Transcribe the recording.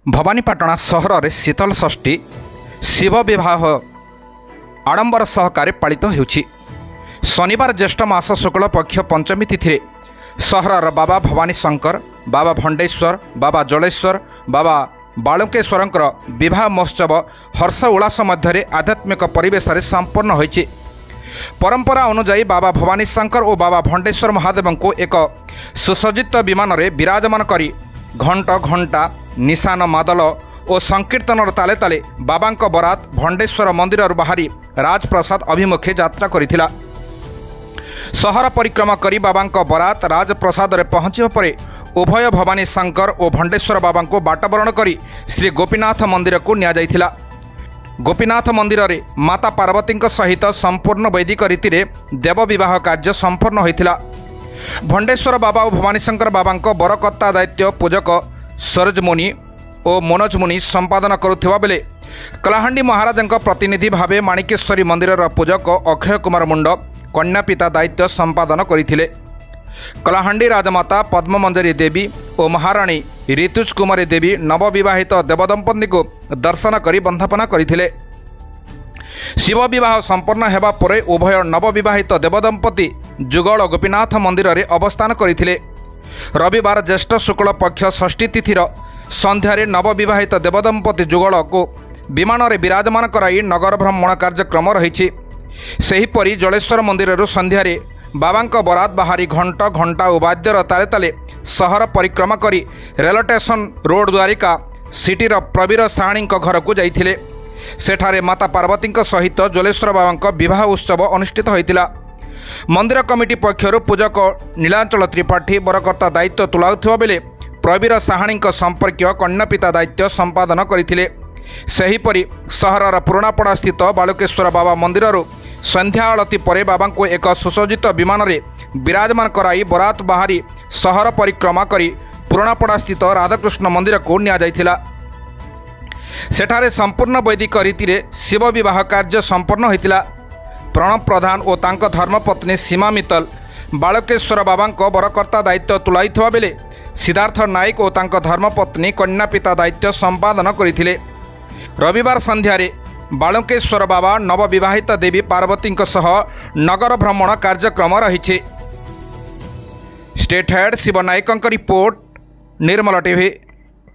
भवानीपाटना सहर में शीतल षष्ठी शिव विवाह आडंबर सहकारे पालित होउछि। शनिवार ज्येष्ठ मास शुक्ल पक्ष पंचमी तिथि सहरर बाबा भवानी शंकर, बाबा भंडेश्वर, बाबा जलेश्वर, बाबा बालुकेश्वरंकर विवाह महोत्सव हर्ष उल्लास मध्य आध्यात्मिक परिवेश संपन्न होइछि। परंपरा अनुजाई बाबा भवानी शंकर और बाबा भंडेश्वर महादेव को एक सुसज्जित विमान में विराजमान करी घंट घंटा निशान मादल और संकीर्तन ताले ताले बाबा बरात भंडेश्वर मंदिर बाहरी राजप्रसाद अभिमुखे यात्रा करिथिला। सहर परिक्रमा करी बाबा बरात राजप्रसाद रे पहुँचवा पर उभय भवानी शंकर और भंडेश्वर बाबा को बाटबरण करी श्री गोपीनाथ मंदिर को निया जाइथिला। गोपीनाथ मंदिर रे माता पार्वती सहित संपूर्ण वैदिक रीति रे देव विवाह कार्य संपन्न होइथिला। भंडेश्वर बाबा और भवानी शंकर बाबा बरकर्ता दायित्व पूजक सरोज मुनि और मनोज मुनि संपादन करुवा बेले कलाहांडी महाराज प्रतिनिधि भावे माणिकेश्वरी मंदिर पूजक अक्षय कुमार मुंड कन्यापिता दायित्व संपादन करथिले। कलाहांडी राजमाता पद्ममंजरी देवी और महाराणी ऋतुज कुमारी देवी नवविवाहित देवदंपति को दर्शन करी बंधापना करथिले। शिव विवाह संपन्न हेबा परे उभय नवविवाहित देवदंपति जुगल गोपीनाथ मंदिर रे अवस्थान करथिले। रविवार ज्येष्ठ शुक्ल पक्ष षष्ठी तिथिर संध्यारे नवविवाहित देवदंपति जुगल को विमान रे विराजमान कराई नगर भ्रमण कार्यक्रम रही। सेहीपरि जलेश्वर मंदिर संध्यारे बाबा बरात बाहरी घंट घंटा और वाद्यर ताले ताले सहर परिक्रमा करी रेल स्टेशन रोड द्वारिका सिटीर प्रवीर साहाणी घर को जाइथिले। सेठारे माता पार्वती सहित जलेश्वर बाबा विवाह उत्सव अनुष्ठित होइतिला। मंदिर कमिटी पक्षर पूजक नीलांचल त्रिपाठी बरकर्ता दायित्व तुलाउथिबा बेले प्रवीर साहाणी संपर्क कन्यापिता दायित्व संपादन करथिले। सेहीपरि सहरर पुराणापड़ा स्थित बालुकेश्वर बाबा मंदिर संध्या आलती परे बाबा को एक सुसज्जित विमान रे विराजमान कराई बरात बाहरी सहर परिक्रमा करी पुराणापड़ा स्थित राधाकृष्ण मंदिर को निया जाइथिला। सेठारे संपूर्ण वैदिक रीति रे शिव विवाह कार्य संपन्न होइतिला। प्रणब प्रधान और तांको धर्मपत्नी सीमा मित्तल बालकेश्वर बाबा बरकर्ता दायित्व तुलाइथिबा बेले सिद्धार्थ नायक और तांको धर्मपत्नी कन्यापिता दायित्व संपादन करथिले। रविवार संध्यारे बालकेश्वर बाबा नवविवाहित देवी पार्वती सह नगर भ्रमण कार्यक्रम रही। स्टेट हेड शिव नायक रिपोर्ट, निर्मल टीवी।